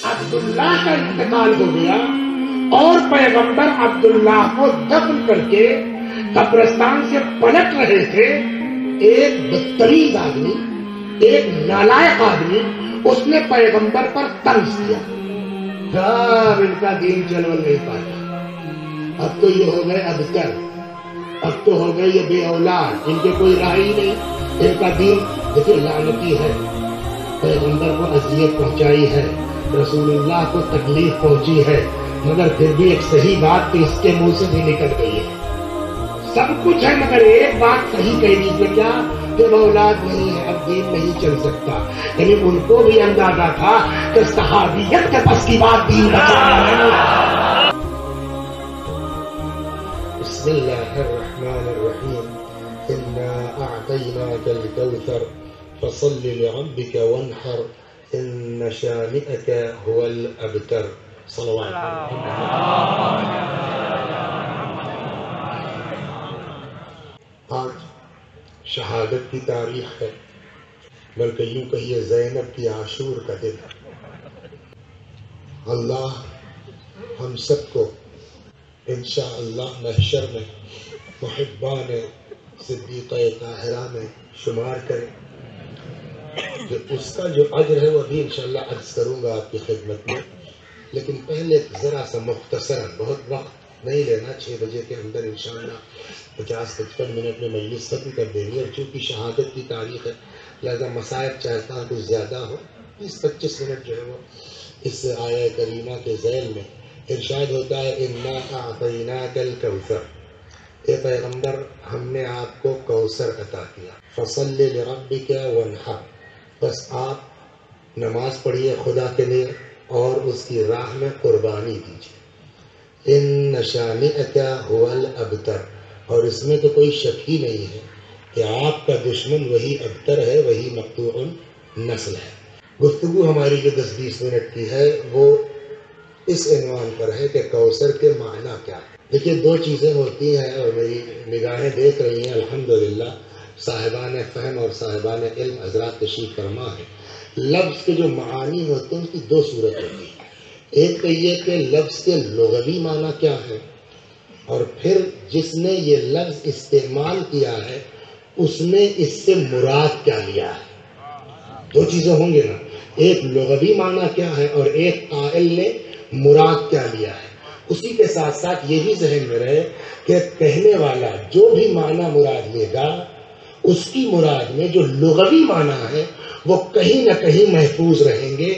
عبداللہ کا انتقال ہو گیا اور پیغمبر عبداللہ کو دفن کر کے قبرستان سے پلٹ رہے تھے، ایک بدتمیز آدمی، ایک نالائق آدمی، اس نے پیغمبر پر طنز کیا، اب ان کا دین چلو نہیں پاتا، اب تو یہ ہو گئے ابتر، اب تو ہو گئے یہ بے اولاد، ان کے کوئی راہ ہی نہیں، ان کا دین دیکھیے لعنتی ہے، پیغمبر کو اذیت پہنچائی ہے، رسول اللہ کو تکلیف پہنچی ہے، مگر پھر بھی ایک صحیح بات تو اس کے منہ سے بھی نکل گئی ہے، سب کچھ ہے مگر ایک بات صحیح کہہ دیجیے کیا کہ وہ اولاد نہیں ہے، اب دین نہیں چل سکتا، یعنی ان کو بھی اندازہ تھا کہ صحابیت کے بس کی بات دین بچانا ہے۔ بسم اللہ الرحمن الرحیم، انا اعطیناک الکوثر فصل لربک وانحر ان شانئک هو الابتر۔ صلوات آج شہادت کی تاریخ ہے، بلکہ یوں کہیے زینب کی عاشور کا دن۔ اللہ ہم سب کو انشاءاللہ محشر میں محبان صدیقہ طاہرہ میں شمار کرے، کہ اس کا جو اجر ہے وہ بھی انشاءاللہ عرض کروں گا آپ کی خدمت میں، لیکن پہلے ذرا سا مختصراً، بہت وقت نہیں لینا، 6 بجے کے اندر انشاءاللہ 50-55 منٹ میں مجلس ختم کر دیں گے، اور چونکہ شہادت کی تاریخ ہے لہذا مسائل چاہتا ہوں کچھ زیادہ ہو، 20-25 منٹ جو ہے وہ اس آیہ کریمہ کے ذیل میں ارشاد ہوتا ہے انا اعطیناک الکوثر، اے پیغمبر ہم نے آپ کو کوثر عطا کیا، فصل لربک وانحر، بس آپ نماز پڑھیے خدا کے لیے اور اس کی راہ میں قربانی دیجیے، ان شانئک هو الابتر، اور اس میں تو کوئی شک ہی نہیں ہے کہ آپ کا دشمن وہی ابتر ہے، وہی مقطوع النسل ہے۔ گفتگو ہماری جو 10-20 منٹ کی ہے وہ اس عنوان پر ہے کہ کوثر کے معنی کیا ہے۔ دیکھیے 2 چیزیں ہوتی ہیں اور میری نگاہیں دیکھ رہی ہیں الحمدللہ، صاحبان فہم اور صاحبان علم حضرات تشریف فرما ہے، لفظ کے جو معانی ہوتے ہیں اس کی 2 صورت ہوتی ہیں، ایک تو یہ کہ لفظ کے لغوی معنی کیا ہے، اور پھر جس نے یہ لفظ استعمال کیا ہے اس نے اس سے مراد کیا لیا ہے۔ 2 چیزیں ہوں گے نا، ایک لغوی معنی کیا ہے اور ایک قائل نے مراد کیا لیا ہے۔ اسی کے ساتھ ساتھ یہ بھی ذہن میں رہے کہ کہنے والا جو بھی معنی مراد لے گا اس کی مراد میں جو لغوی معنی ہے وہ کہیں نہ کہیں محفوظ رہیں گے،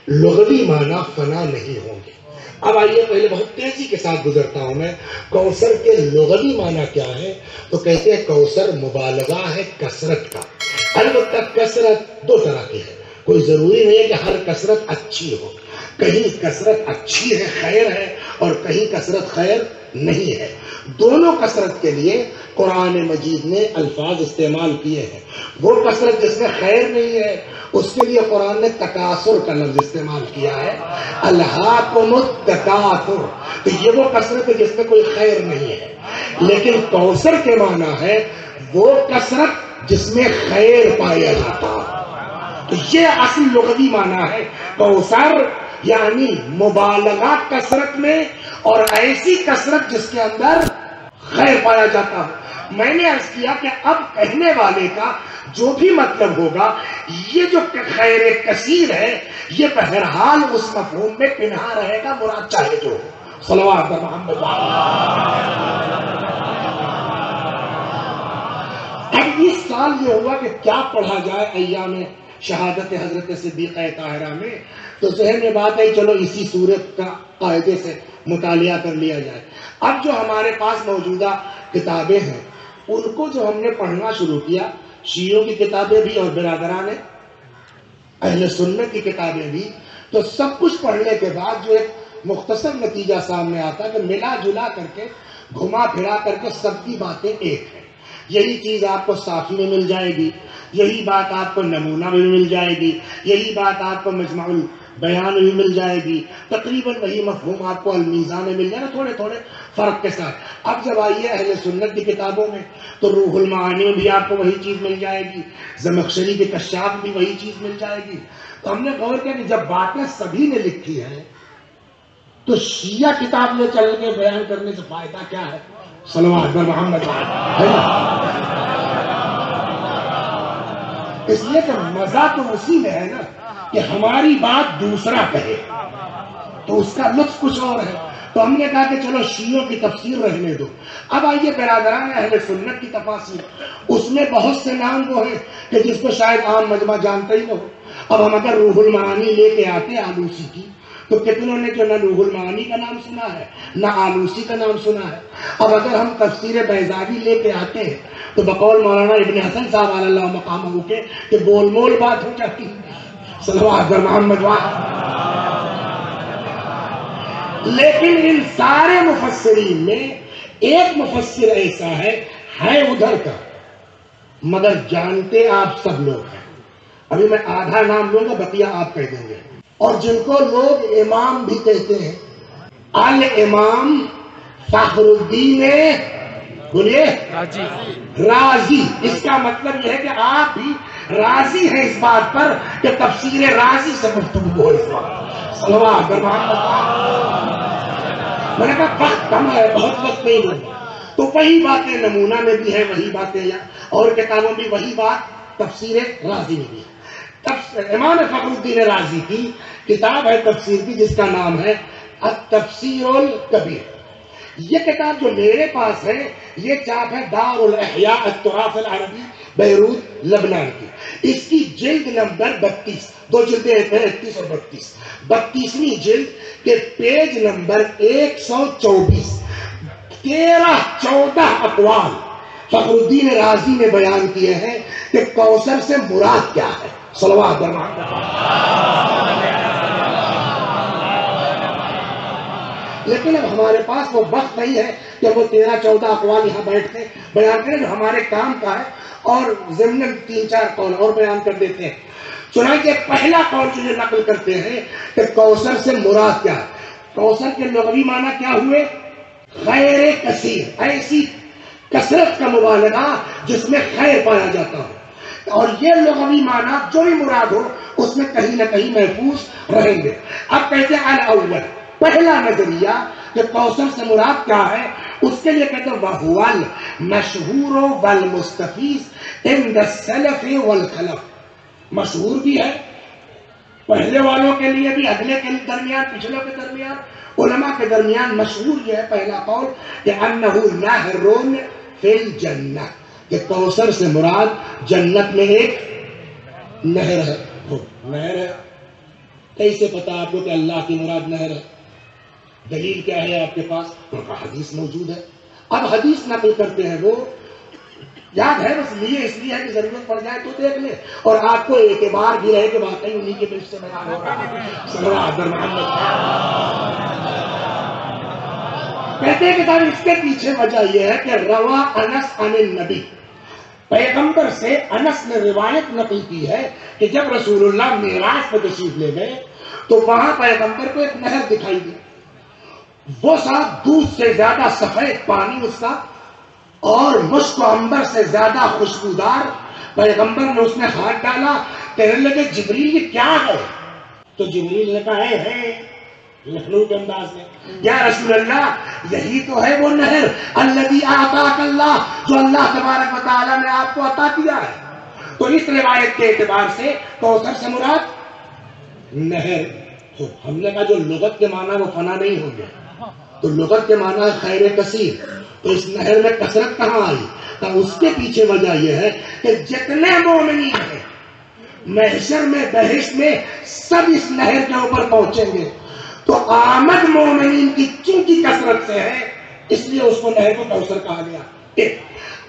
لغوی معنی فنا نہیں ہوں گے۔ اب آئیے پہلے بہت تیزی کے ساتھ گزرتا ہوں میں، کوثر کے لغوی معنی کیا ہے، تو کہتے ہیں کوثر مبالغہ ہے کثرت کا، البتہ کثرت 2 طرح کی ہے، کوئی ضروری نہیں ہے کہ ہر کثرت اچھی ہو، کہیں کثرت اچھی ہے خیر ہے اور کہیں کثرت خیر نہیں ہے، دونوں کثرت کے لیے قرآن مجید نے الفاظ استعمال کیے ہیں۔ وہ کثرت جس میں خیر نہیں ہے اس کے لیے قرآن نے تکاثر کا لفظ استعمال کیا ہے، الہاکم التکاثر، تو یہ وہ کثرت ہے جس میں کوئی خیر نہیں ہے، لیکن کوثر کے معنی ہے وہ کثرت جس میں خیر پایا جاتا ہے، تو یہ اصل لغوی معنی ہے کوثر، یعنی مبالغہ کثرت میں اور ایسی کثرت جس کے اندر خیر پایا جاتا ہے۔ میں نے عرض کیا کہ اب کہنے والے کا جو بھی مطلب ہوگا یہ جو خیر کثیر ہے یہ بہرحال اس مفہوم میں پنہا رہے گا، مراد چاہے جو ہو۔ صلوات محمد۔ اب اس سال یہ ہوا کہ کیا پڑھا جائے ایام شہادت حضرت صدیقہ طاہرہ میں، تو ذہن میں بات ہے چلو اسی صورت کا قاعدے سے مطالعہ کر لیا جائے۔ اب جو ہمارے پاس موجودہ کتابیں ہیں ان کو جو ہم نے پڑھنا شروع کیا، شیعوں کی کتابیں بھی اور برادران اہل سنت کی کتابیں بھی، تو سب کچھ پڑھنے کے بعد جو ایک مختصر نتیجہ سامنے آتا ہے کہ ملا جلا کر کے گھما پھرا کر کے سب کی باتیں ایک ہیں۔ یہی چیز آپ کو صافی میں مل جائے گی، یہی بات آپ کو نمونہ میں مل جائے گی، یہی بات آپ کو مجمع بیان بھی مل جائے گی، تقریباً وہی مفہوم آپ کو المیزان میں مل جائے گا، تھوڑے تھوڑے فرق کے ساتھ۔ اب جب آئیے اہل سنت کی کتابوں میں تو روح المعانی میں بھی آپ کو وہی چیز مل جائے گی، زمخشری کے کشاف بھی وہی چیز مل جائے گی۔ تو ہم نے غور کیا کہ جب باتیں سبھی نے لکھی ہیں تو شیعہ کتاب میں چل کے بیان کرنے سے فائدہ کیا ہے؟ صلوات بر محمد، ہے نا؟ اس لیے کہ مزہ تو اسی میں ہے نا کہ ہماری بات دوسرا کہے تو اس کا لطف کچھ اور ہے۔ تو ہم نے کہا کہ چلو شیعوں کی تفسیر رہنے دو۔ اب آئیے برادران اہل سنت کی تفاسیر، اس میں بہت سے نام وہ ہیں کہ جس کو شاید عام مجمع جانتا ہی نہ ہو۔ اب ہم اگر روح المعانی لے کے آتے آلوسی کی تو کتنوں نے جو نہ روح المعانی کا نام سنا ہے نہ آلوسی کا نام سنا ہے۔ اب اگر ہم تفسیر بیضاوی لے کے آتے ہیں تو بقول مولانا ابن حسن صاحب علی اللہ مقامہ کے کہ بول مول بات ہو جاتی ہے۔ صلوات بر محمد لیکن ان سارے مفسرین میں ایک مفسر ایسا ہے ادھر کا، مگر جانتے آپ سب لوگ ہیں۔ ابھی میں آدھا نام لوں گا، بقیہ آپ کہہ دیں گے، اور جن کو لوگ امام بھی کہتے ہیں، الامام فخر الدین بولیے رازی۔ اس کا مطلب یہ ہے کہ آپ بھی راضی ہیں اس بات پر کہ تفسیر رازی سے گفتگو ہو اس وقت۔ صلوات بر محمد۔ میں نے کہا وقت کم ہے، بہت وقت نہیں ہوگا، تو وہی باتیں نمونہ میں بھی ہیں، وہی باتیں اور کتابوں میں وہی بات تفسیر رازی میں بھی ہے۔ امام فخر الدین رازی کی کتاب ہے تفسیر کی جس کا نام ہے التفسیر الکبیر۔ یہ کتاب جو میرے پاس ہے یہ چاپ ہے دار الاحیاء التراث العربی بیروت لبنان کی۔ اس کی جلد نمبر 32، دو جلدیں ہیں 31 اور 32ویں جلد کے پیج نمبر 124، 13-14 اقوال فخر الدین رازی نے بیان کیے ہیں کہ کوثر سے مراد کیا ہے۔ صلوات بر محمد۔ لیکن اب ہمارے پاس وہ وقت نہیں ہے کہ وہ 13-14 اقوال یہاں بیٹھ کے بیان کریں، جو ہمارے کام کا ہے، اور ضمن 3-4 قول اور بیان کر دیتے ہیں۔ چنانچہ پہلا قول جو یہ نقل کرتے ہیں کہ کوثر سے مراد کیا ہے۔ کوثر کے لغوی معنی کیا ہوئے؟ خیر کثیر، ایسی کثرت کا مبالغہ جس میں خیر پایا جاتا ہو، اور یہ لغوی معنی جو بھی مراد ہو اس میں کہیں نہ کہیں محفوظ رہیں گے۔ اب کہتے ہیں الاول، پہلا نظریہ کہ کوثر سے مراد کیا ہے، اس کے لیے کہتے ہیں وَهُوَ الْمَشْهُورُ وَالْمُسْتَفِيضُ عِنْدَ السَّلَفِ وَالْخَلَفِ، مشہور بھی ہے پہلے والوں کے لیے بھی، اگلے کے درمیان، پچھلوں کے درمیان، علماء کے درمیان مشہور یہ ہے پہلا قول کہ انہ نہر فی الجنہ، کہ کوثر سے مراد جنت میں ایک نہر ہے۔ نہر ہے، کیسے پتا آپ کو کہ اللہ کی مراد نہر ہے؟ دلیل کیا ہے آپ کے پاس؟ ان کا حدیث موجود ہے۔ اب حدیث نقل کرتے ہیں وہ، یاد ہے بس لیے اس لیے ہے کہ ضرورت پڑ جائے تو دیکھ لے، اور آپ کو اعتبار بھی رہے کہ واقعی انہی کے پیش سے بیان ہو رہا ہے۔ صلوات بر محمد۔ کہتے ہیں کہ صاحب اس کے پیچھے وجہ یہ ہے کہ روا انس عن النبی، پیغمبر سے انس نے روایت نقل کی ہے کہ جب رسول اللہ معراج پر تشریف لے گئے تو وہاں پیغمبر کو ایک نہر دکھائی دی، وہ صاحب دودھ سے زیادہ سفید پانی اس کا، اور مشک و عنبر سے زیادہ خوشبودار۔ پیغمبر نے اس میں ہاتھ ڈالا، کہنے لگے جبریل یہ کیا ہے؟ تو جبریل نے کہا ہے لکھنؤ کے انداز میں، یا رسول اللہ یہی تو ہے وہ نہر الذی اعطاک اللہ، جو اللہ تبارک و تعالیٰ نے آپ کو عطا کیا ہے۔ تو اس روایت کے اعتبار سے کوثر سے مراد نہر، تو ہم نے کہا جو لغت کے معنی وہ فنا نہیں ہوں گے، تو لغت کے معنی خیر کثیر، تو اس نہر میں کثرت کہاں آئی؟ تو اس کے پیچھے وجہ یہ ہے کہ جتنے مومنین ہیں محشر میں بہشت میں سب اس نہر کے اوپر پہنچیں گے، تو آمد مومنین کی چونکہ کثرت سے ہے اس لیے اس کو نہر کو کوثر کہا گیا۔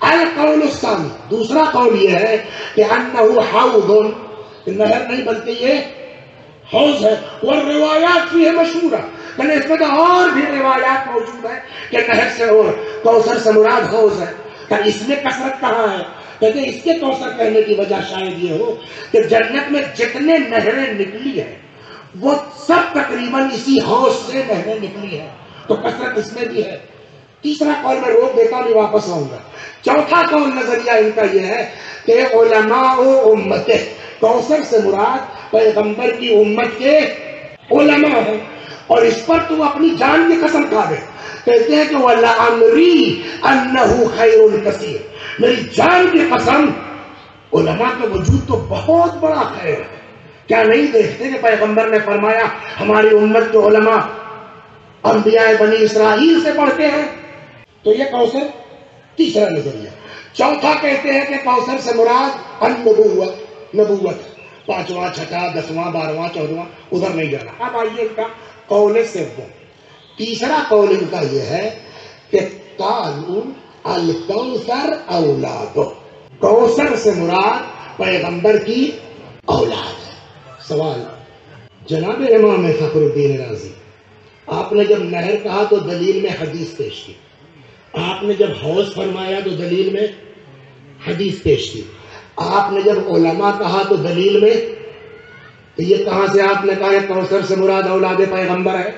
القول الثانی، دوسرا قول یہ ہے کہ انہ حوض، نہر نہیں بلکہ یہ حوض ہے، والروایات فیہ مشہورہ، یعنی اس میں تو اور بھی روایات موجود ہیں کہ نہر سے اور کوثر سے مراد حوض ہے۔ کہ اس میں کثرت کہاں ہے؟ کہتے ہیں اس کے کوثر کہنے کی وجہ شاید یہ ہو کہ جنت میں جتنے نہریں نکلی ہیں وہ سب تقریباً اسی حوض سے بہنے نکلی ہے، تو کثرت اس میں بھی ہے۔ تیسرا قول میں روک دیتا ہوں، واپس آؤں گا۔ چوتھا قول نظریہ ان کا یہ ہے کہ علماء امت، کوثر سے مراد پیغمبر کی امت کے علماء ہیں، اور اس پر تو اپنی جان کی قسم کھا دے، کہتے ہیں کہ وَلَعَمْرِي أَنَّهُ خَيْرٌ كَثِيرٌ، میری جان کی قسم علماء کا وجود تو بہت بڑا خیر ہے۔ کیا نہیں دیکھتے کہ پیغمبر نے فرمایا ہماری امت کے علماء انبیاء بنی اسرائیل سے پڑھتے ہیں؟ تو یہ کوثر تیسرا نظریہ۔ چوتھا کہتے ہیں کہ کوثر سے مراد النبوت، نبوت، پانچواں، چھٹا، 10واں، 12واں، 14واں، ادھر نہیں جانا۔ اب آئیے ان کا قول سوم۔ تیسرا قول ان کا یہ ہے کہ قالوا الکوثر اولاد، کوثر سے مراد پیغمبر کی اولاد ہے۔ سوال، جناب امام فخر الدین رازی، آپ نے جب نہر کہا تو دلیل میں حدیث پیش کی، آپ نے جب حوض فرمایا تو دلیل میں حدیث پیش کی، آپ نے جب علماء کہا تو دلیل میں، تو یہ کہاں سے آپ نے کہا کہ کوثر سے مراد اولاد پیغمبر ہے؟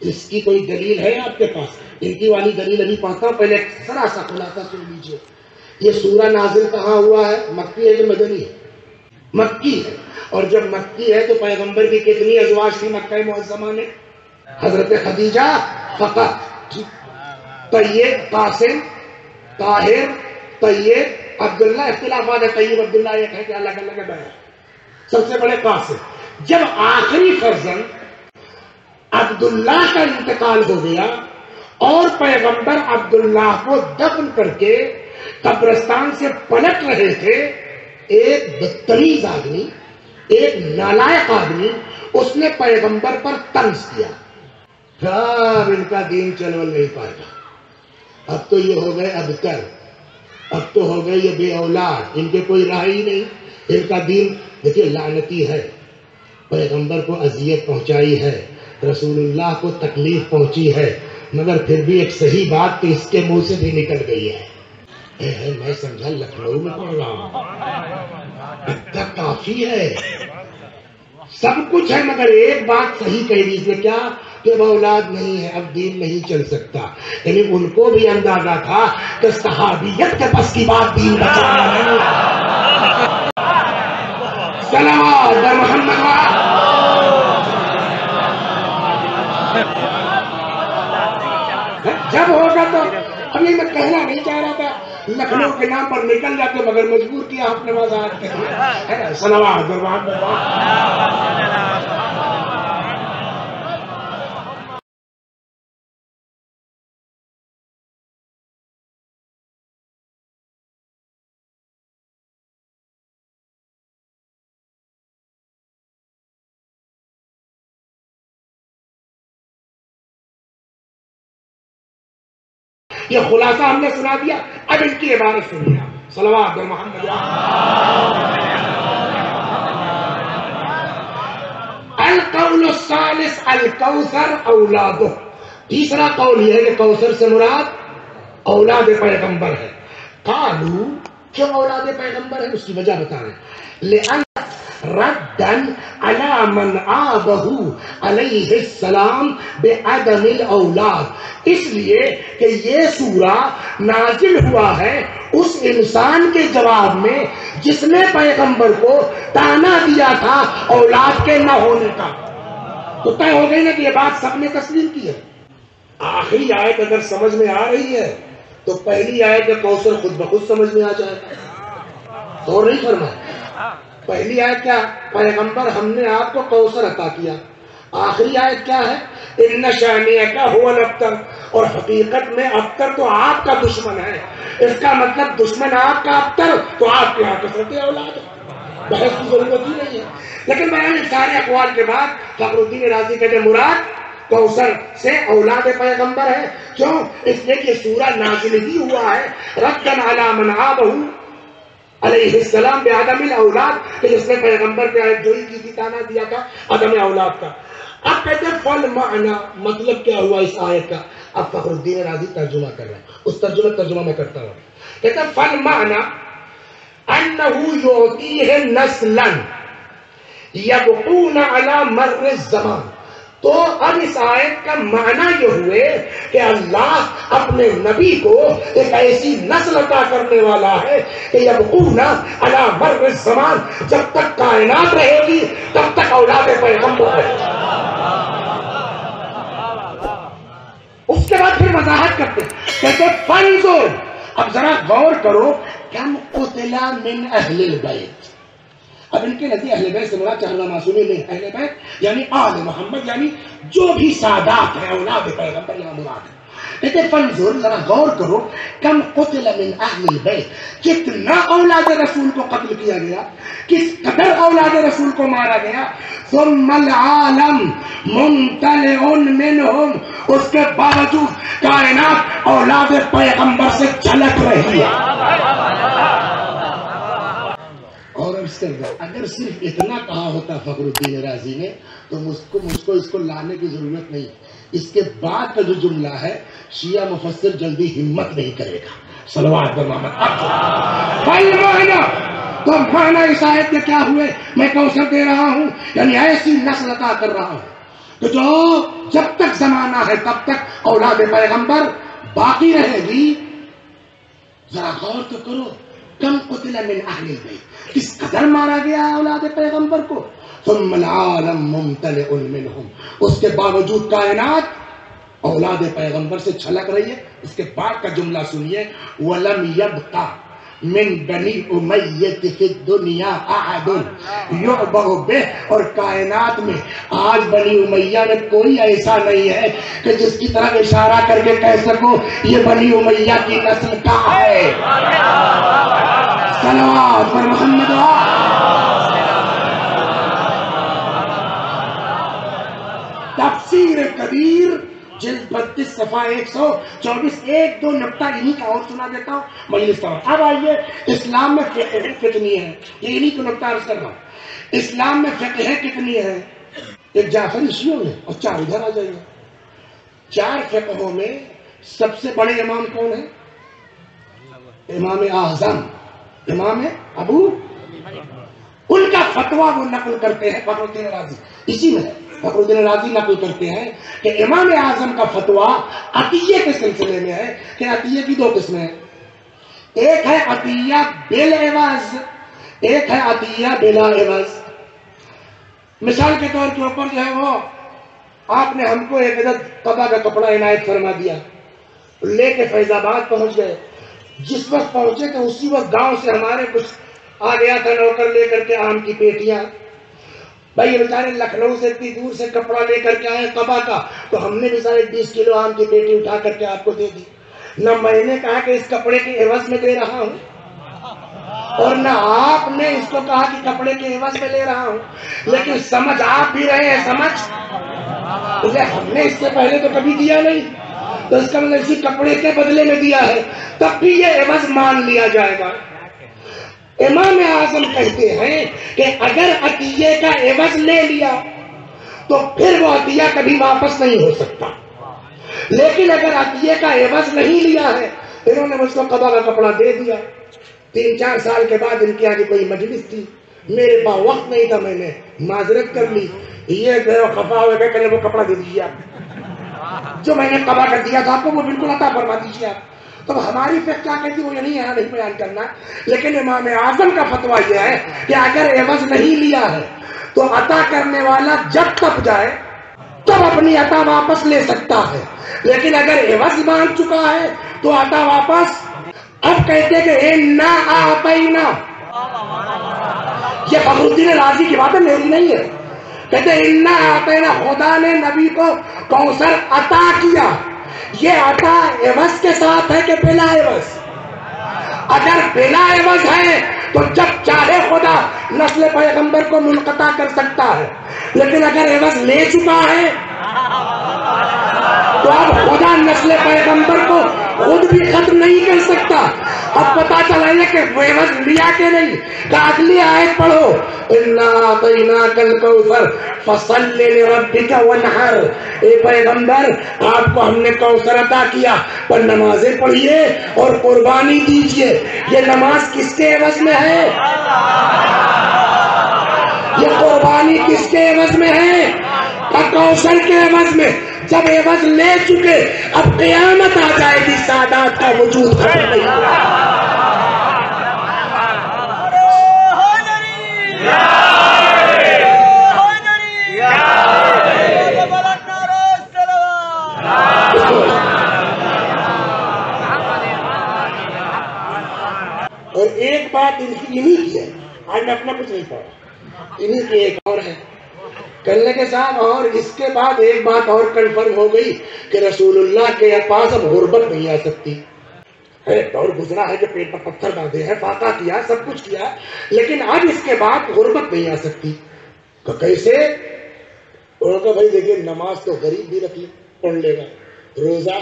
اس کی کوئی دلیل ہے آپ کے پاس؟ ان کی والی دلیل ابھی پڑھتا ہوں، پہلے ذرا سا خلاصہ سن لیجیے۔ یہ سورہ نازل کہاں ہوا ہے؟ مکی ہے کہ مدنی ہے؟ مکی ہے، اور جب مکی ہے تو پیغمبر کی کتنی ازواج تھی مکہ معظمہ میں؟ حضرت خدیجہ فقط، طیب، قاسم، طاہر، طیب، عبداللہ، اختلافات ہے، طیب عبداللہ ایک ہے کہ الگ الگ ہے، سب سے بڑے قاسم۔ جب آخری فرزند عبداللہ کا انتقال ہو گیا اور پیغمبر عبداللہ کو دفن کر کے قبرستان سے پلٹ رہے تھے، ایک بدتمیز آدمی، ایک نالائق آدمی، اس نے پیغمبر پر طنز کیا، اب ان کا دین چلول نہیں پائے گا، اب تو یہ ہو گئے ابتر، اب تو ہو گئے یہ بے اولاد، ان کے کوئی راہ ہی نہیں، ان کا دین دیکھیے لعنتی ہے، پیغمبر کو اذیت پہنچائی ہے، رسول اللہ کو تکلیف پہنچی ہے، مگر پھر بھی ایک صحیح بات تو اس کے منہ سے بھی نکل گئی ہے۔ میں سمجھا لکھنؤ میں پڑھ رہا ہوں، اتنا کافی ہے، سب کچھ ہے، مگر ایک بات صحیح کہی دی نے، کیا کہ وہ اولاد نہیں ہے، اب دین نہیں چل سکتا۔ یعنی ان کو بھی اندازہ تھا کہ صحابیت کے بس کی بات دین بچانا نہیں۔ صلوات بر محمد۔ جب ہوگا تو ابھی میں کہنا نہیں چاہ رہا تھا، لکھنؤ کے نام پر نکل جاتے، مگر مجبور کیا آپ نے وضاحت کہی۔ صلوات بر محمد۔ یہ خلاصہ ہم نے سنا دیا، اب ان کی عبارت سنیے۔ صلوات بر محمد۔ القول الثالث الکوثر اولادہ، تیسرا قول یہ ہے کہ کوثر سے مراد اولاد پیغمبر ہے۔ قالوا، کیوں اولاد پیغمبر ہے؟ اس کی وجہ بتا رہے ہیں، لأن ردن علی من آبہ علیہ السلام بعدم الاولاد، اس لیے کہ یہ سورہ نازل ہوا ہے اس انسان کے جواب میں جس نے پیغمبر کو تانا دیا تھا اولاد کے نہ ہونے کا۔ تو طے ہو گئی نا کہ یہ بات سب نے تسلیم کی ہے۔ آخری آیت اگر سمجھ میں آ رہی ہے تو پہلی آیت کا کوثر خود بخود سمجھ میں آ جائے گا، اور نہیں فرمایا۔ پہلی آیت کیا؟ پیغمبر ہم نے آپ کو کوثر عطا کیا۔ آخری آیت کیا ہے؟ ان شانئک هو الابتر، اور حقیقت میں ابتر تو آپ کا دشمن ہے، اس کا مطلب دشمن آپ کا ابتر، تو آپ کے یہاں کثرت اولاد ہے، بحث کی ضرورت ہی نہیں ہے۔ لیکن بیان سارے اقوال کے بعد فخر الدین رازی کہتے ہیں مراد کوثر سے اولاد پیغمبر ہے۔ کیوں؟ اس لیے کہ سورہ نازل ہی ہوا ہے ردن علی من آبہ علیہ السلام بعدم الاولاد، کہ جس نے پیغمبر پہ آیت جوئی کی تھی، تانا دیا تھا عدم اولاد کا۔ اب کہتے ہیں فل معنی، مطلب کیا ہوا اس آیت کا؟ اب فخر الدین رازی ترجمہ کر رہے ہیں، اس ترجمہ میں کرتا ہوں۔ کہتے ہیں فل معنی انہ یعطیہ نسلا، یبقون علی مر الزمان. تو اب اس آیت کا معنی یہ ہوئے کہ اللہ اپنے نبی کو ایک ایسی نسل عطا کرنے والا ہے کہ یبقون علی مر الزمان، جب تک کائنات رہے گی تب تک اولاد پیغمبر رہے گی. اس کے بعد پھر وضاحت کرتے کہتے فانظر، اب ذرا غور کرو، کم قتل من اہل البیت. اب ان کے نزدیک اہل بیت سے مراد چہرہ معصومین نہیں، اہل بیت یعنی آل محمد، یعنی جو بھی سادات ہیں اولاد پیغمبر یہاں مراد ہے. کہتے فانظر، ذرا غور کرو، کم قتل من اہل البیت، کتنا اولاد رسول کو قتل کیا گیا، کس قدر اولاد رسول کو مارا گیا. ثم العالم ممتلئ منہم، اس کے باوجود کائنات اولاد پیغمبر سے جھلک رہی ہے. اور اگر صرف اتنا کہا ہوتا فخر الدین رازی نے تو مجھ کو اس کو لانے کی ضرورت نہیں. اس کے بعد کا جو جملہ ہے شیعہ مفسر جلدی ہمت نہیں کرے گا. صلوات پر محمد. تو معنی اس آیت کے کیا ہوئے؟ میں کوثر دے رہا ہوں، یعنی ایسی نسل عطا کر رہا ہوں تو جو جب تک زمانہ ہے تب تک اولاد پیغمبر باقی رہے گی. ذرا غور تو کرو، کم قتل من اہل البیت، کس قدر مارا گیا اولاد پیغمبر کو. ثم العالم ممتلئ منہم، اس کے باوجود کائنات اولاد پیغمبر سے چھلک رہی ہے. اس کے بعد کا جملہ سنیے، وَلَمْ يَبْقَ مِن بَنِي أُمَيَّةِ فِي الدُّنْيَا أَحَدٌ يُعْبَهُ بِهِ. اور کائنات میں آج بنی امیہ میں کوئی ایسا نہیں ہے کہ جس کی طرف اشارہ کر کے کہہ سکو یہ بنی امیہ کی نسل کا ہے. صلوات پر محمد. تفسیر کبیر جلد 32 صفحہ 124. ایک دو نقطہ انہی کا اور سنا دیتا ہوں مجلس کا. اب آئیے اسلام میں فقہ کتنی ہے، یہ انہی کو نقطہ عرض کر رہا ہوں. اسلام میں فقہ کتنی ہے؟ ایک جعفری شیعوں میں اور 4 ادھر آ جائیے. 4 فقہوں میں سب سے بڑے امام کون ہیں؟ امام اعظم، امام ابو. ان کا فتویٰ وہ نقل کرتے ہیں، فخر الدین رازی اسی میں ہے. فخر الدین رازی نقل کرتے ہیں کہ امام اعظم کا فتویٰ عطیے کے سلسلے میں ہے کہ عطیے کی 2 قسمیں ہیں. ایک ہے عطیہ بالعوض، ایک ہے عطیہ بلا عوض. مثال کے طور کے اوپر جو ہے وہ آپ نے ہم کو ایک عدد قبا کا کپڑا عنایت فرما دیا، لے کے فیض آباد پہنچ گئے. جس وقت پہنچے تو اسی وقت گاؤں سے ہمارے کچھ آ گیا تھا نوکر لے کر کے آم کی پیٹیاں. بھائی بیچارے لکھنؤ سے اتنی دور سے کپڑا لے کر کے آئے قبا کا، تو ہم نے بھی سارے 20 کلو آم کی پیٹی اٹھا کر کے آپ کو دے دی. نہ میں نے کہا کہ اس کپڑے کے عوض میں دے رہا ہوں، اور نہ آپ نے اس کو کہا کہ کپڑے کے عوض میں لے رہا ہوں. لیکن سمجھ آپ بھی رہے ہیں، سمجھ ہم نے اس سے پہلے تو کبھی دیا نہیں، تو اس کا مطلب اسی کپڑے کے بدلے میں دیا ہے، تب بھی یہ عوض مان لیا جائے گا. امام اعظم کہتے ہیں کہ اگر عطیے کا عوض لے لیا تو پھر وہ عطیہ کبھی واپس نہیں ہو سکتا. لیکن اگر عطیے کا عوض نہیں لیا ہے، انہوں نے مجھ کو قبا کا کپڑا دے دیا. 3-4 سال کے بعد ان کی آگے کوئی مجلس تھی، میرے پاس وقت نہیں تھا، میں نے معذرت کر لی. یہ خفا ہو گئے کہ وہ کپڑا دے دیجیے آپ، جو میں نے قبا کر دیا تھا آپ کو وہ بالکل عطا فرما دیجیے آپ. تو ہماری فقہ کیا کہتی وہ یہ نہیں ہے، نہیں بیان کرنا. لیکن امام اعظم کا فتویٰ یہ ہے کہ اگر عوض نہیں لیا ہے تو عطا کرنے والا جب تک جائے تب اپنی عطا واپس لے سکتا ہے. لیکن اگر عوض مانگ چکا ہے تو عطا واپس. اب کہتے کہ اِنَّا أَعْطَيْنَا، یہ فخر الدین رازی کی بات ہے، میری نہیں ہے. کہتے اِنَّا أَعْطَيْنَا، خدا نے نبی کو کوثر عطا کیا. یہ عطا عوض کے ساتھ ہے کہ بلا عوض؟ اگر بلا عوض ہے تو جب چاہے خدا نسل پیغمبر کو منقطع کر سکتا ہے. لیکن اگر عوض لے چکا ہے تو اب خدا نسل پیغمبر کو خود بھی ختم نہیں کر سکتا. اب پتا چلا ہے کہ وہ عوض لیا کہ نہیں. کہ اگلی آیت پڑھو، اِنَّا أَعْطَيْنَاكَ الْكَوْثَرَ فَصَلِّ لِرَبِّكَ وَانْحَرْ. اے پیغمبر آپ کو ہم نے کوثر عطا کیا، پر نمازیں پڑھیے اور قربانی دیجیے. یہ نماز کس کے عوض میں ہے؟ یہ قربانی کس کے عوض میں ہے؟ کوثر کے عوض میں. جب عوض لے چکے اب قیامت آ جائے گی، سادات کا وجود ختم نہیں ہوگا. اور ایک بات انہی کی ہے، آج میں اپنا کچھ نہیں پڑھا، انہی کی ایک اور ہے کرنے کے ساتھ. اور اس کے بعد ایک بات اور کنفرم ہو گئی کہ رسول اللہ کے پاس اب غربت نہیں آ سکتی. دور گزرا ہے کہ پیٹ پر پتھر باندھے ہیں، فاقہ کیا، سب کچھ کیا، لیکن اب اس کے بعد غربت نہیں آ سکتی. تو کیسے؟ انہوں نے کہا بھائی دیکھیے، نماز تو غریب بھی پڑھ لے گا، روزہ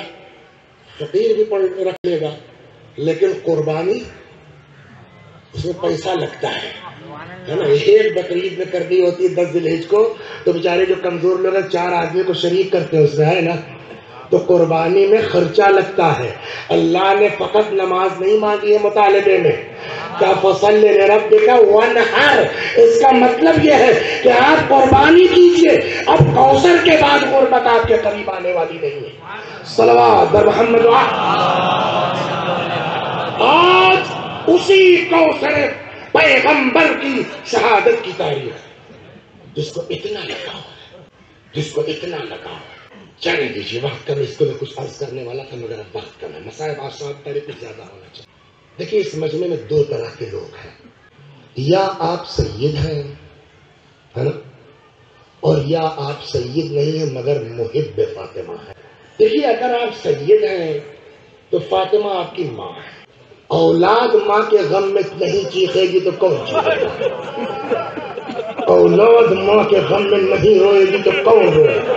فقیر بھی رکھ لے گا، لیکن قربانی اس میں پیسہ لگتا ہے نا. ایک بقرعید میں کرنی ہوتی ہے 10 ذی الحجہ کو، تو بیچارے جو کمزور لوگ ہیں 4 آدمی کو شریک کرتے ہیں اس میں، ہے نا. تو قربانی میں خرچہ لگتا ہے. اللہ نے فقط نماز نہیں مانگی ہے مطالبے میں، کا فصل لربک وانحر. اس کا مطلب یہ ہے کہ آپ قربانی کیجئے. اب کوثر کے بعد غربت آپ کے قریب آنے والی نہیں ہے. صلوات بر محمد. آج اسی کوثر پیغمبر کی شہادت کی تاریخ، جس کو اتنا لگا ہے، جس کو اتنا لگا ہے. چلے دیجیے، وقت کم، اس کو میں کچھ عرض کرنے والا تھا مگر اب وقت کم ہے. مسائل آسان پہلے کچھ زیادہ ہونا چاہیے. دیکھیے، اس مجمع میں 2 طرح کے لوگ ہیں. یا آپ سید ہیں، ہے نا، اور یا آپ سید نہیں ہیں مگر محب فاطمہ ہیں. دیکھیے، اگر آپ سید ہیں تو فاطمہ آپ کی ماں ہے. اولاد ماں کے غم میں نہیں چیخے گی تو کون چیخے گا؟ اولاد ماں کے غم میں نہیں روئے گی تو کون روئے گا؟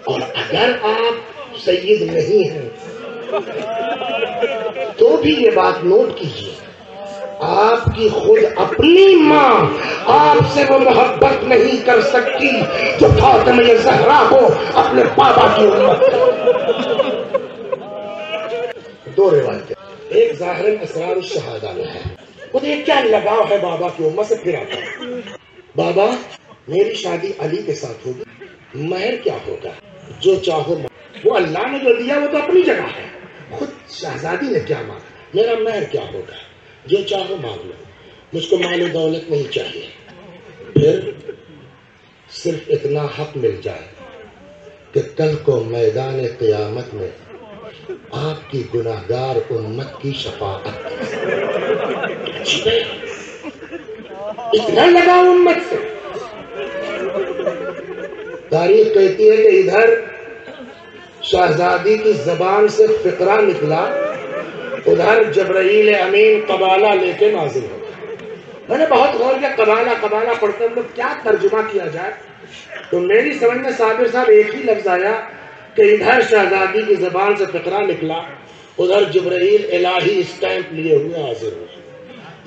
اور اگر آپ سید نہیں ہیں تو بھی یہ بات نوٹ کیجیے، آپ کی خود اپنی ماں آپ سے وہ محبت نہیں کر سکتی جو فاطمہ زہرا کو اپنے بابا کی امت. 2 روایتیں، ایک ظاہر اسرار الشہادہ میں ہے. مجھے کیا لگاؤ ہے بابا کی امت سے، پھر آتا ہے. بابا میری شادی علی کے ساتھ ہوگی، مہر کیا ہوگا؟ جو چاہو. وہ اللہ نے جو دیا وہ تو اپنی جگہ ہے، خود شہزادی نے کیا مانگا، میرا مہر کیا ہوگا؟ جو چاہو مانگ لو، مجھ کو مال و دولت نہیں چاہیے. پھر صرف اتنا حق مل جائے کہ کل کو میدان قیامت میں آپ کی گناہگار امت کی شفاعت. اتنا لگا امت سے. تاریخ کہتی ہے کہ ادھر شہزادی کی زبان سے فقرہ نکلا، ادھر جبرائیل امین قبالہ لے کے نازل ہو. میں نے بہت غور کیا، قبالہ پڑھتے ہم لوگ کیا ترجمہ کیا جائے، تو میری سمجھ میں صابر صاحب ایک ہی لفظ آیا کہ ادھر شہزادی کی زبان سے فقرہ نکلا، ادھر جبرائیل الہی اسٹیمپ لیے ہوئے حاضر ہوئے.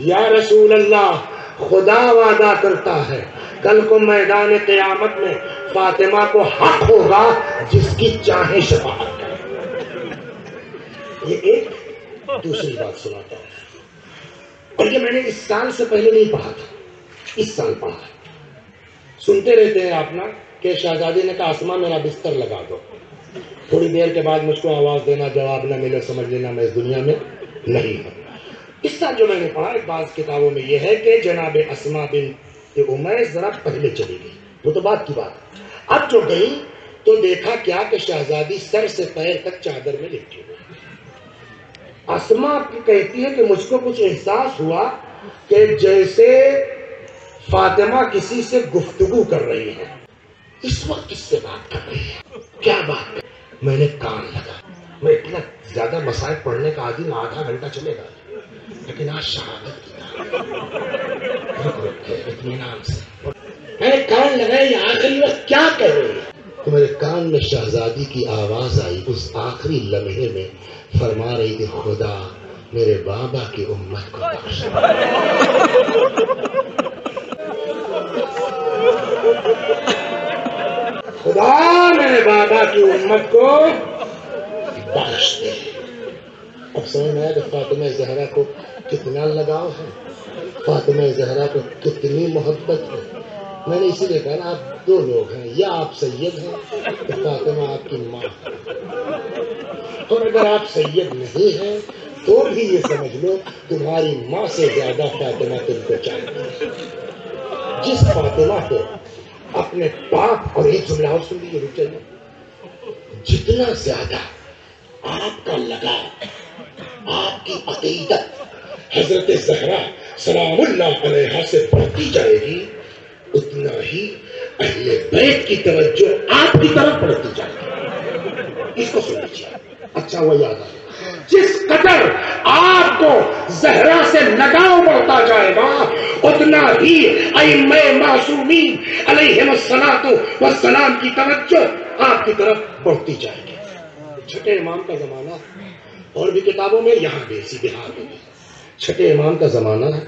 یا رسول اللہ، خدا وعدہ کرتا ہے کل کو میدان قیامت میں فاطمہ کو حق ہوگا جس کی چاہے شفاعت کرے. یہ ایک. دوسری بات سناتا ہوں، اور یہ میں نے اس سال سے پہلے نہیں پڑھا تھا، اس سال پڑھا. سنتے رہتے ہیں آپ نا کہ شہزادی نے کہا اسما میرا بستر لگا دو، تھوڑی دیر کے بعد مجھ کو آواز دینا، جواب نہ ملے سمجھ لینا میں اس دنیا میں نہیں ہوں. اس سال جو میں نے پڑھا بعض کتابوں میں یہ ہے کہ جناب اسما بنت امیس ذرا پہلے چلی گئی، وہ تو بات کی بات. اب جو گئی تو دیکھا کیا کہ شہزادی سر سے پیر تک چادر میں لپٹی ہوئی. اسما کہتی ہے کہ مجھ کو کچھ احساس ہوا کہ جیسے فاطمہ کسی سے گفتگو کر رہی ہے. اس وقت کس سے بات کر رہی ہے، کیا بات کر؟ میں نے کان لگا. میں اتنا زیادہ مسائل پڑھنے کا عادی، 1/2 گھنٹہ چلے گا، لیکن آج شہادت کی اطمینان سے میں نے کان لگایا، یہ آخری وقت کیا کہہ رہی ہے. تو میرے کان میں شہزادی کی آواز آئی، اس آخری لمحے میں فرما رہی تھی خدا میرے بابا کی امت کو بخش. خدا میرے بابا کی امت کو بخش دے. اب سمجھ میں آیا کہ فاطمہ زہرا کو کتنا لگاؤ ہے، فاطمہ زہرا کو کتنی محبت ہے۔ میں نے اسی لیے کہا نا آپ دو لوگ ہیں، یا آپ سید ہیں تو فاطمہ آپ کی ماں ہے، اور اگر آپ سید نہیں ہیں تو بھی یہ سمجھ لو تمہاری ماں سے زیادہ فاطمہ تم کو چاہیے۔ جس فاطمہ کو اپنے پاک، اور ایک جملہ اور سن لیجیے رک جائیے، جتنا زیادہ آپ کا لگاؤ، آپ کی عقیدت حضرت زہرا سلام اللہ علیہا سے بڑھتی جائے گی، اتنا ہی اہل بیت کی توجہ آپ کی طرف بڑھتی جائے گی۔ اس کو سن لیجیے، اچھا وہ یاد آئے، جس قدر آپ کو زہرا سے لگاؤ بڑھتا جائے گا، اتنا ہی ائمہ معصومین علیہم الصلاۃ والسلام کی توجہ آپ کی طرف بڑھتی جائے گی۔ چھٹے امام کا زمانہ، اور بھی کتابوں میں، یہاں بھی اسی بہار میں بھی چھٹے امام کا زمانہ ہے۔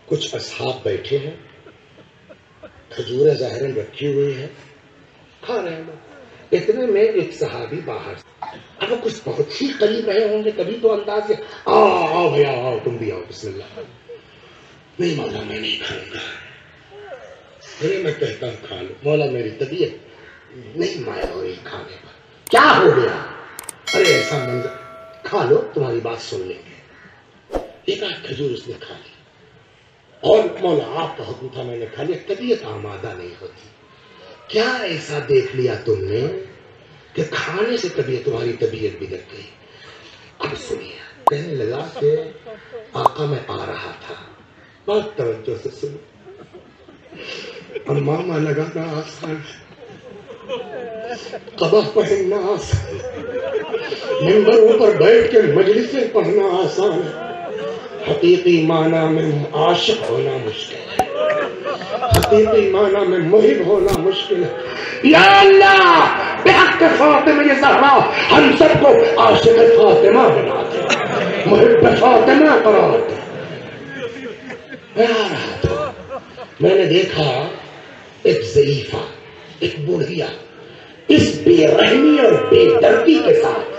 کچھ اصحاب بیٹھے ہیں، کھجوریں ظاہراً رکھی ہوئی ہیں، کھا رہے ہیں۔ اتنے میں ایک صحابی باہر سے، اب کچھ بہت ہی قریب رہے ہوں گے تبھی تو انداز ہے، آؤ بھیا آؤ، تم بھی آؤ، بسم اللہ۔ نہیں مولا میں نہیں کھاؤں گا، ارے میں کہتا ہوں کھا لو، مولا میری طبیعت نہیں مائل ہو رہی کھانے پر۔ کیا ہو گیا؟ ارے ایسا منظر، کھا لو تمہاری بات سن لیں گے۔ ایک آدھ کھجور اس نے کھا لی، اور مولا آپ کا حکم تھا میں نے کھا لیا، طبیعت آمادہ نہیں ہوتی۔ کیا ایسا دیکھ لیا تم نے کہ کھانے سے تمہاری طبیعت بگڑ گئی؟ اب سنیے، کہنے لگا کہ آقا میں آ رہا تھا، بہت توجہ سے سنو، امامہ لگانا آسان ہے، قبا پہننا آسان ہے، منبروں پر بیٹھ کے مجلسیں پڑھنا آسان ہے، حقیقی معنی میں عاشق ہونا مشکل ہے، حقیقی معنی میں محب ہونا مشکل ہے۔ یا اللہ بحق فاطمہ زہرا ہم سب کو عاشق فاطمہ بنا دے، محب فاطمہ قرار دے۔ میں آ رہا تھا، میں نے دیکھا ایک ضعیفہ، ایک بوڑھیا اس بے رحمی اور بے دردی کے ساتھ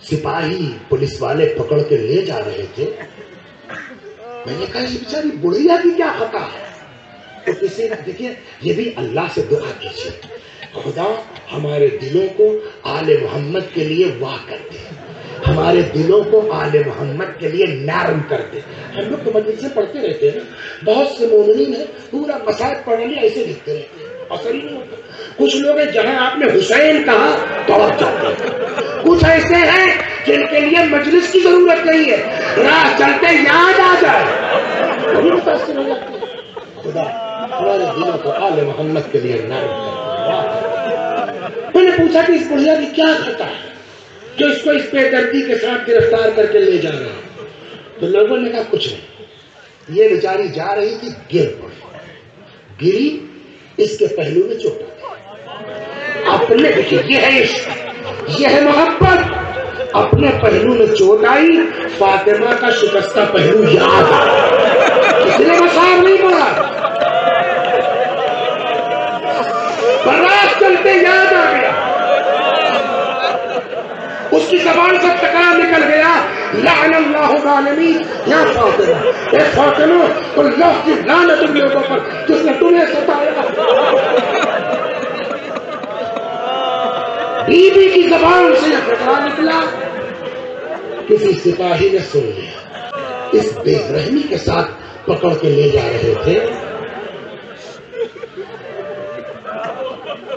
سپاہی پولیس والے پکڑ کے لے جا رہے تھے۔ میں نے کہا یہ بیچاری بڑھیا کی کیا خطا ہے؟ تو کسی نے، دیکھیے یہ بھی اللہ سے دعا کیجیے، خدا ہمارے دلوں کو آل محمد کے لیے واہ کر دے، ہمارے دلوں کو آل محمد کے لیے نرم کر دے۔ ہم لوگ تو مجلس سے پڑھتے رہتے ہیں، بہت سے مومنین ہیں پورا مسائل پڑھنے لئے ایسے لکھتے رہتے ہیں، اثر ہی نہیں ہوتا۔ کچھ لوگ ہیں جہاں آپ نے حسین کہا دوڑ جاتے ہیں، کچھ ایسے ہیں جن کے لیے مجلس کی ضرورت نہیں ہے، راہ چلتے یاد آ جائے وہی متاثر ہو جاتے ہیں۔ خدا ہمارے دلوں کو آل محمد کے لیے نرم کر دے۔ میں نے پوچھا کہ اس بڑھیا کی کیا خطا ہے جو اس کو اس بے دردی کے ساتھ گرفتار کر کے لے جا رہا ہے؟ تو لوگوں نے کہا کچھ نہیں، یہ بیچاری جا رہی تھی، گر پڑی، گری، اس کے پہلو میں چوٹ آ گئی۔ اپنے دیکھیے یہ ہے عشق، یہ ہے محبت، اپنے پہلو میں چوٹ آئی، فاطمہ کا شکستہ پہلو یاد آیا، کسی نے مسار نہیں پڑا، برات چلتے یاد آ گیا، اس کی زبان سے تکرار نکل گیا، لعن اللہ الظالمین یا فاطمہ، اے فاطمہ اللہ کی لعنت ان لوگوں پر جس نے تمہیں ستایا۔ بی بی کی زبان سے یہ تکرار نکلا، کسی سپاہی نے سن لیا، اس بے رحمی کے ساتھ پکڑ کے لے جا رہے تھے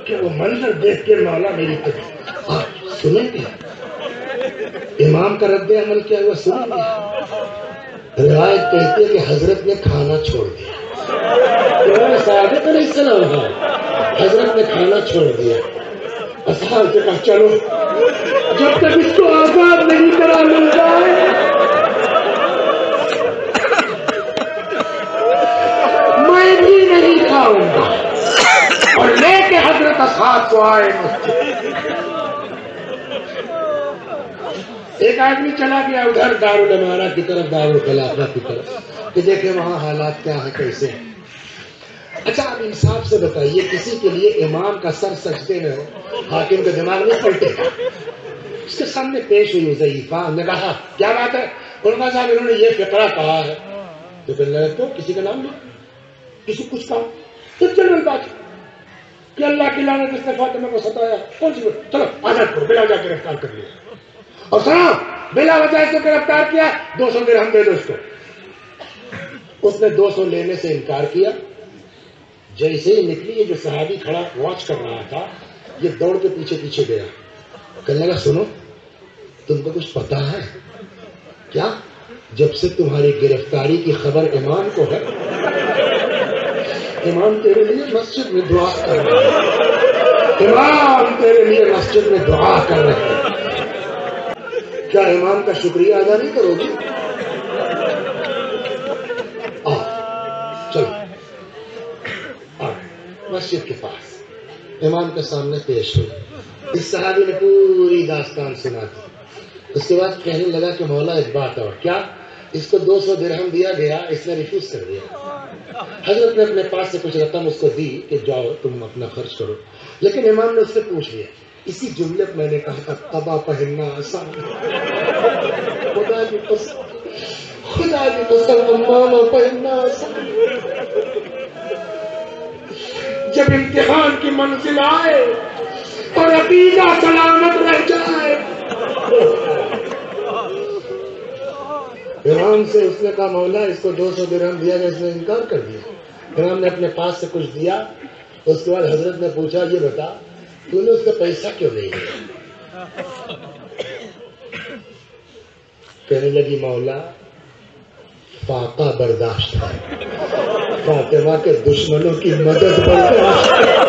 کہ وہ منظر دیکھ کے مولا میری طبیعت، آپ سنیں گے امام کا رد عمل کیا ہوا سنیں گے؟ روایت کہتی ہے کہ حضرت نے کھانا چھوڑ دیا، صادق علیہ السلام ہے، حضرت نے کھانا چھوڑ دیا۔ اصحاب سے کہا چلو جب تک اس کو آزاد نہیں کرا مل جائے میں بھی نہیں کھاؤں گا، اور لے کے حضرت اصحاب کو آئے مسجد۔ ایک آدمی چلا گیا ادھر دارالامارہ کی طرف، دارالخلافہ کی طرف، کہ دیکھیں وہاں حالات کیا ہے، کیسے ہیں۔ اچھا آپ انصاف سے بتائیے، کسی کے لیے امام کا سر سجدے میں ہو، حاکم کا دماغ نہیں پلٹے گا؟ اس کے سامنے پیش ہوئی ضعیفہ نے کہا کیا بات ہے؟ علماء صاحب انہوں نے یہ فقرہ کہا ہے. تو کہنے لگا تو کسی کا نام لو، کسی کچھ کہا تو جنرل بات کہ اللہ کی لعنت اس نے فاطمہ کو ستایا. کون سی بات؟ چلو آزاد کرو، بلا وجہ گرفتار کر لیا. اور سنا بلا وجہ اس کو گرفتار کیا، 200 درہم دے دو اس کو. اس نے 200 لینے سے انکار کیا. جیسے ہی نکلی، یہ جو صحابی کھڑا واچ کر رہا تھا یہ دوڑ کے پیچھے پیچھے گیا. کہنے لگا سنو تم کو کچھ پتا ہے کیا؟ جب سے تمہاری گرفتاری کی خبر امام کو ہے، امام تیرے لیے مسجد میں دعا کر رہے ہیں، امام تیرے لیے مسجد میں دعا کر رہے ہیں. کیا امام کا شکریہ ادا نہیں کرو گی؟ چلو مسجد کے پاس امام کے سامنے پیش ہوئی. اس صحابی نے پوری داستان سنا تھی. اس کے بعد کہنے لگا کہ مولا ایک بات اور. کیا؟ اس کو 200 درہم دیا گیا، اس نے ریفیوز کر دیا. حضرت نے اپنے پاس سے کچھ رقم اس کو دی کہ جاؤ تم اپنا خرچ کرو. لیکن امام نے اس سے پوچھ لیا. اسی جملے پر میں نے کہا تھا قبا پہننا آسان، خدا کی قسم، خدا کی قسم امامہ پہننا آسان. جب امتحان کی منزل آئے اور عقیدہ سلامت رہ جائے. امام سے اس نے کہا مولا اس کو 200 درہم دیا گیا، اس نے انکار کر دیا. امام نے اپنے پاس سے کچھ دیا. اس کے بعد حضرت نے پوچھا یہ بتا تو نے اس کا پیسہ کیوں نہیں دیا؟ کہنے لگی مولا فاقہ برداشت ہے، فاطمہ کے دشمنوں کی مدد برداشت ہے.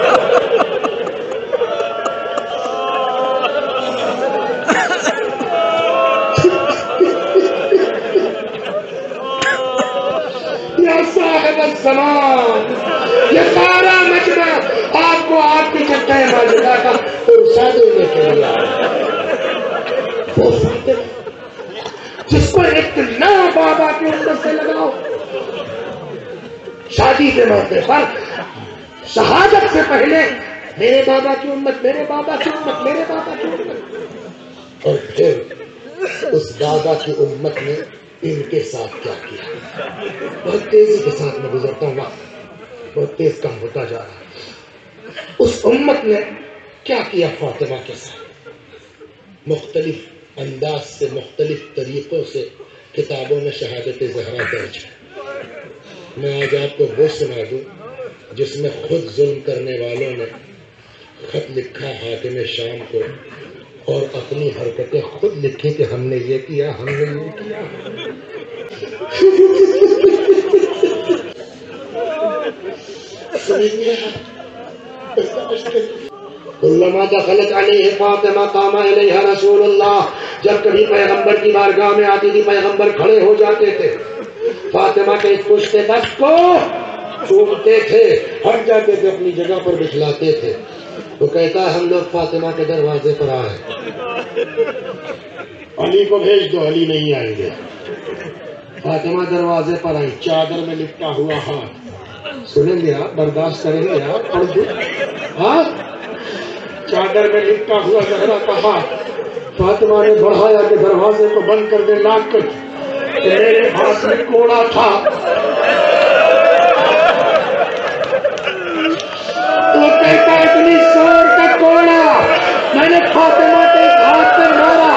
زمان یہ سارا مجمع آپ کو آپ کی چکے ماجدہ کا ارشاد دینے کے لیے وہ فاطمہ جس کو اتنا بابا کی امت سے لگاؤ، شادی کے موقع پر شہادت سے پہلے میرے بابا کی امت، میرے بابا کی امت، میرے بابا کی امت. اور پھر اس بابا کی امت نے ان کے ساتھ کیا کیا. بہت تیزی کے ساتھ میں گزرتا ہوں، وقت بہت تیز کم ہوتا جا رہا ہے. اس امت نے کیا کیا فاطمہ کے ساتھ؟ مختلف انداز سے، مختلف طریقوں سے کتابوں میں شہادت زہرا درج ہے. میں آج آپ کو وہ سنا دوں جس میں خود ظلم کرنے والوں نے خط لکھا حاکم شام کو اور اپنی حرکتیں خود لکھی کہ ہم نے یہ کیا، ہم نے یہ کیا. علما دخلت علیہ فاطمہ قام الیہا رسول اللہ. جب کبھی پیغمبر کی بارگاہ میں آتی تھی پیغمبر کھڑے ہو جاتے تھے، فاطمہ کے اس پشت بس کو چومتے تھے، ہٹ جاتے تھے، اپنی جگہ پر بٹھلاتے تھے. وہ کہتا ہے ہم لوگ فاطمہ کے دروازے پر آئے، علی کو بھیج دو، علی نہیں آئیں گے. فاطمہ دروازے پر آئی، چادر میں لپٹا ہوا ہاتھ. سنیں گے آپ، برداشت کریں گے آپ، پڑھ دو. ہاں چادر میں لپٹا ہوا زہرا کا ہاتھ. فاطمہ نے بڑھایا کہ دروازے کو بند کر دے، لاک کر. میرے ہاتھ میں کوڑا تھا. وہ کہتا اتنی زور کا کوڑا میں نے فاطمہ کے ہاتھ پر مارا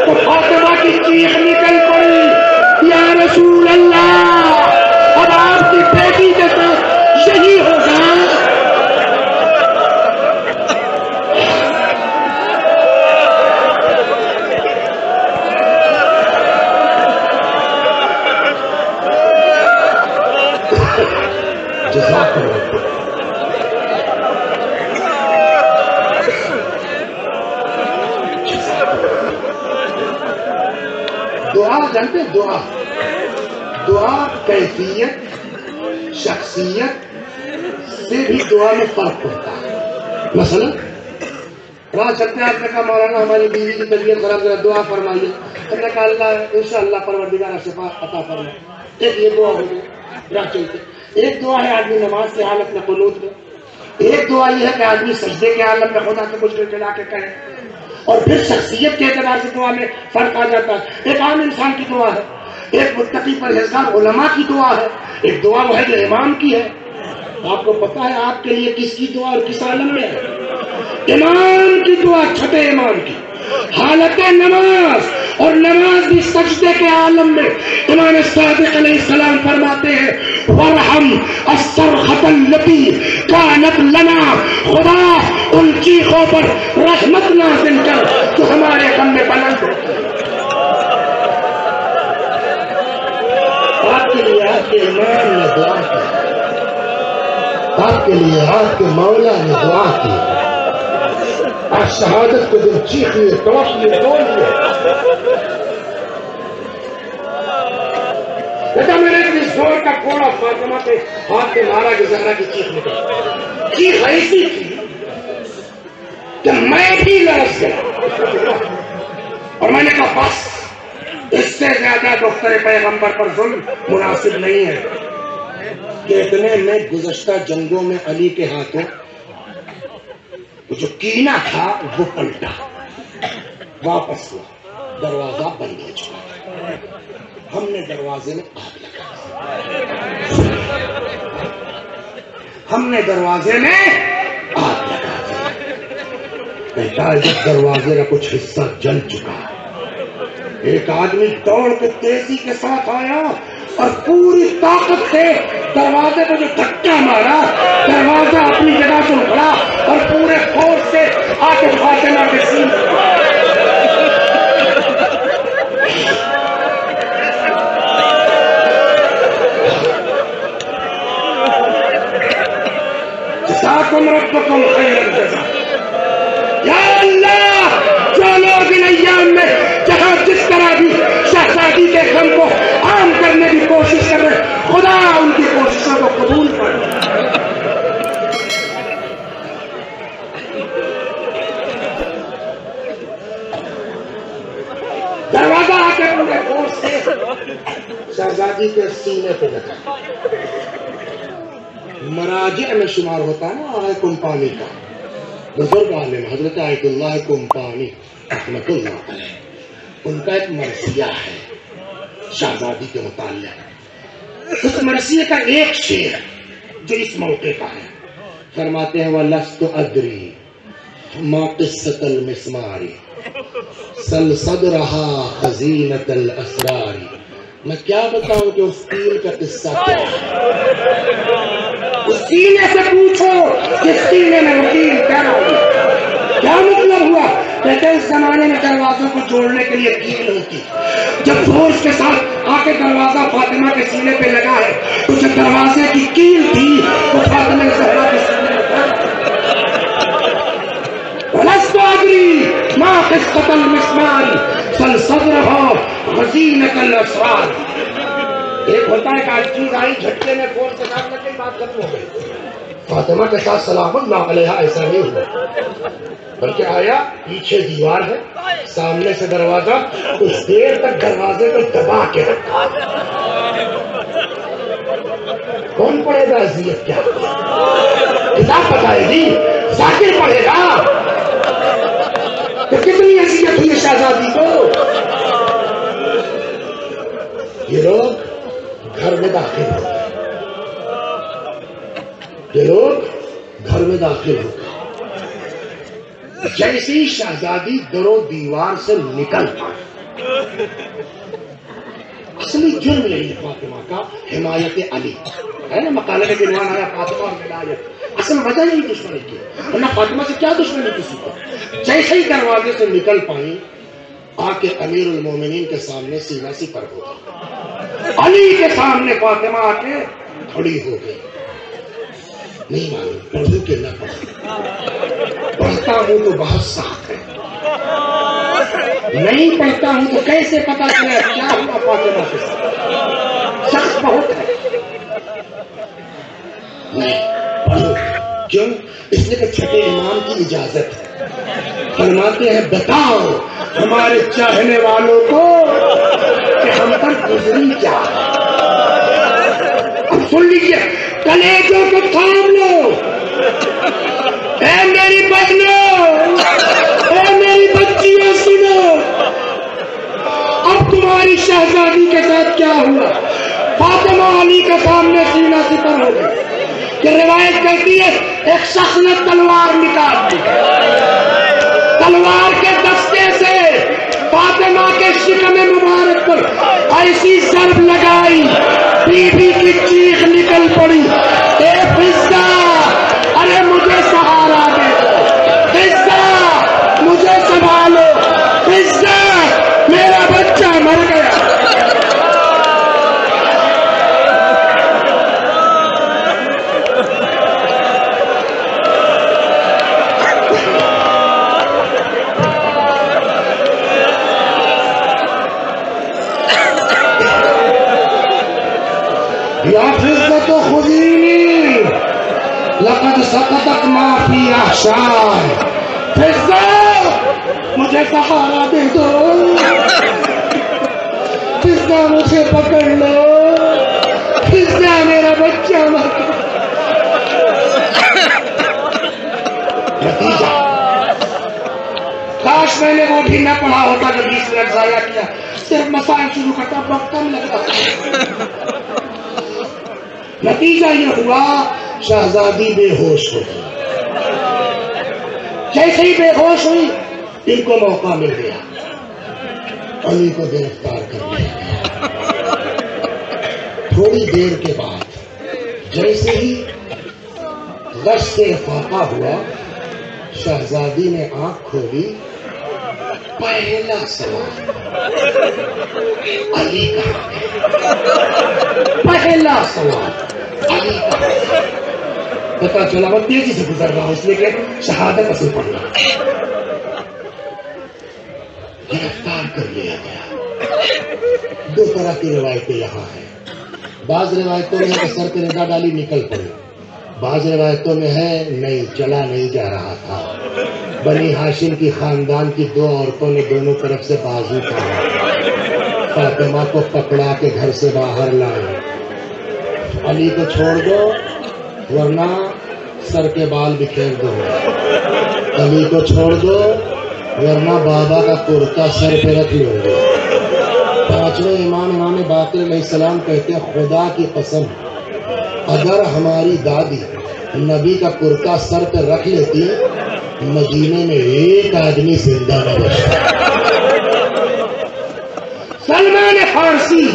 تو فاطمہ کی چیخ نکل پڑی، یا رسول اللہ اب آپ کی بیٹی کے ساتھ یہی ہوگا. جزاک اللہ. دعا جانتے، دعا دعا کیفیت شخصیت سے بھی دعا میں فرق پڑتا ہے. مثلا راہ چلتے آپ نے کہا مولانا ہماری بیوی کی طبیعت خراب، ذرا دعا فرمائیے. ہم نے کہا اللہ انشاءاللہ پروردگار شفا عطا فرمائے. ایک یہ دعا ہو گئی راہ چلتے. ایک دعا ہے آدمی نماز کی حالت میں قنوت میں. ایک دعا یہ ہے کہ آدمی سجدے کے عالم میں خدا سے مشکل چلا کے کہے اور پھر شخصیت کے اعتبار سے دعا میں فرق آ جاتا ہے. ایک عام انسان کی دعا ہے, ایک متقی پرہیزگار علماء کی دعا ہے, ایک دعا وہ ہے جو امام کی ہے. آپ کو پتا ہے آپ کے لیے کس کی دعا اور کس عالم میں ہے؟ امام کی دعا, چھٹے امام کی حالت نماز, اور نماز بھی سجدے کے عالم میں. امام صادق علیہ السلام فرماتے ہیں وَرْحَمْ الصَّرْخَةَ الَّتِي كَانَتْ لَنَا, خدا ان چیخوں پر رحمت نازل کر جو ہمارے غم میں بلند ہوتی ہے. آپ کے لیے آپ کے امام نے دعا کی, آپ کے لیے آپ کے مولا نے دعا کی. آج شہادت کو دن چیخ لیے, توڑ لیے, توڑ لیے. بیٹا میں نے اس زور کا کوڑا فاطمہ کے ہاتھ پہ مارا کہ زہرا کی چیخ نکلی. چیخ ایسی تھی کہ میں بھی لرز گیا, اور میں نے کہا بس اس سے زیادہ دختر پیغمبر پر ظلم مناسب نہیں ہے. کہ اتنے میں گزشتہ جنگوں میں علی کے ہاتھوں جو کینہ تھا وہ پلٹا, واپس ہوا, دروازہ بند ہو چکا. ہم نے دروازے میں آگ لگا, ہم نے دروازے میں آگ لگا دی. جب دروازے کا کچھ حصہ جل چکا, ایک آدمی دوڑ کے تیزی کے ساتھ آیا اور پوری طاقت سے دروازے پہ جو دھکا مارا, دروازہ اپنی جگہ سے اکھڑا اور پورے فورس سے آ کے فاطمہ کے سینے جزاکم ربکم خیر الجزاء. یا اللہ, جو لوگ ان ایام میں جہاں جس طرح بھی شہزادی کے غم کو عام کرنے کی کوشش کر رہے, خدا ان کی کوششوں کو قبول کر. دروازہ آ کے پورے فورس سے شہزادی کے سینے پہ لگا. مراجع میں شمار ہوتا ہے نا آئے کمپانی کا. بزرگ عالم حضرت آیت اللہ کمپانی رحمت اللہ علیہ, ان کا ایک مرثیہ ہے شہزادی کے متعلق. اس مرثیے کا ایک شعر جو اس موقع کا ہے, فرماتے ہیں وَلَسْتُ أَدْرِي مَا قِصَّةَ الْمِسْمَارِ سَلْ صَدْرَهَا خَزِينَةَ الْأَسْرَارِ. میں کیا بتاؤں کہ اس تیر کا قصہ کیا ہے؟ اس سینے سے پوچھو کہ سینے میں وکیل کیا ہوگی. کیا مطلب ہوا؟ کہتے اس زمانے میں دروازوں کو جوڑنے کے لیے کیل ہوتی. جب فورس کے ساتھ آ کے دروازہ فاطمہ کے سینے پہ لگا ہے تو جو دروازے کی کیل تھی وہ فاطمہ زہرا کے سینے میں تھا. وَلَسْتُ أَدْرِي مَا قِصَّةَ الْمِسْمَارِ سَلْ صَدْرَهَا خَزِينَةَ الْأَسْرَارِ. ایک ہوتا ہے کہ آج چیز آئی جھٹکے میں فورس کے ساتھ لگ گئی, بات ختم ہو گئی. فاطمہ کے ساتھ سلام اللہ علیہ ایسا نہیں ہوا, بلکہ آیا پیچھے دیوار ہے, سامنے سے دروازہ, کچھ دیر تک دروازے کو دبا کے رکھا. کون پڑھے گا اذیت کیا؟ کتاب بتائے گی, ذاکر پڑھے گا کہ کتنی اذیت ہوئی شہزادی کو. یہ لوگ گھر میں داخل ہو گئے, یہ لوگ گھر میں داخل ہو گئے. جیسی شہزادی در و دیوار سے نکل پڑی. اصلی جرم یہی فاطمہ کا حمایت علی ہے نا. مقالہ میں عنوان آیا فاطمہ اور ولایت. اصل وجہ یہی دشمنی کی, ورنہ فاطمہ سے کیا دشمنی کسی کو. جیسے ہی دروازے سے نکل پائیں آ کے امیر المومنین کے سامنے سینہ سی پر ہو گئی. علی کے سامنے فاطمہ آ کے کھڑی ہو گئی. نہیں معلوم پڑھوں کہ نہ پڑھوں, پڑھتا ہوں تو بہت سخت ہے, نہیں پڑھتا ہوں تو کیسے پتا چلا کیا ہوا فاطمہ کے ساتھ. سخت بہت ہے. نہیں پڑھو. کیوں؟ اس لیے کہ چھٹے امام کی اجازت ہے. فرماتے ہیں بتاؤ ہمارے چاہنے والوں کو کہ ہم پر گزری کیا ہے. اب سن لیجیے, کلیجوں کو تھام لو, اے میری بہنوں, اے میری بچی, کے ساتھ کیا ہوا؟ فاطمہ علی کے سامنے سینہ سپر ہو گئی کہ روایت کہتی ہے ایک شخص نے تلوار نکال دی، تلوار کے دستے سے فاطمہ کے شکم مبارک پر ایسی ضرب لگائی، بی بی کی چیخ نکل پڑی، اے فضہ ارے مجھے سہارا دے دو، فضہ مجھے سنبھالو، فضہ میرا بچہ مر گیا۔ یا فضة خذینی لقد سقطت ما فی احشائے، فضہ مجھے سہارا دے دو، فضہ مجھے پکڑ لو، فضہ میرا بچہ مر گیا۔ نتیجہ کاش میں نے وہ بھی نہ پڑھا ہوتا جو 20 منٹ ضائع کیا، صرف مسائل شروع کرتا وقت کم لگتا۔ نتیجہ یہ ہوا شہزادی بے ہوش ہو گئی، جیسے ہی بے ہوش ہوئی ان کو موقع مل گیا، علی کو گرفتار کر لیا گیا۔ تھوڑی دیر کے بعد جیسے ہی غش سے افاقہ ہوا، شہزادی نے آنکھ کھولی، پہلا سوال علی کہاں ہے؟ پہلا سوال علی کہاں ہے؟ پتا چلا وہ تیزی سے گزر رہا اس لیے کہ شہادت اصل پڑھنا، گرفتار کر لیا گیا۔ دو طرح کی روایتیں یہاں ہیں، بعض روایتوں میں ہے کہ سر پہ نگاہ ڈالی نکل پڑی، بعض روایتوں میں ہے نہیں چلا نہیں جا رہا تھا، بنی ہاشم کی خاندان کی 2 عورتوں نے دونوں طرف سے بازو کھایا، فاطمہ کو پکڑا کے گھر سے باہر لائے، علی کو چھوڑ دو ورنہ سر کے بال بکھیر دو، علی کو چھوڑ دو ورنہ بابا کا کرتا سر پہ رکھ لوں گے۔ 5ویں امام باقر علیہ السلام کہتے ہیں خدا کی قسم اگر ہماری دادی نبی کا کرتا سر پہ رکھ لیتی مدینے میں ایک آدمی زندہ نہ بچتا۔ سلمان فارسی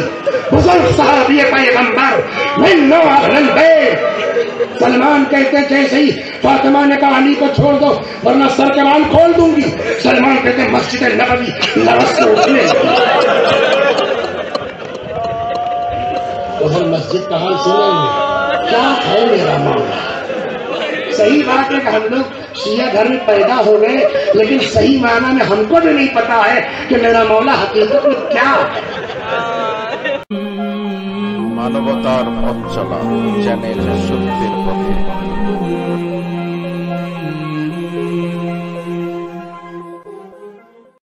بزرگ صحابی پیغمبر من نوع اہل البیت، سلمان کہتے ہیں جیسے ہی فاطمہ نے کہا علی کو چھوڑ دو ورنہ سر کے بال کھول دوں گی، سلمان کہتے ہیں مسجد نبوی لرز سے اٹھنے لگی۔ ادھر مسجد کا حال سنیں گے، کیا ہے میرا معاملہ؟ صحیح بات ہے کہ ہم لوگ شیعہ گھر میں پیدا ہو گئے، لیکن صحیح معنی میں ہم کو بھی نہیں پتا ہے کہ میرا مولا حقیقت میں کیا ہے۔ মানবতার পথ চলা চ্যানেল সত্যের পথে।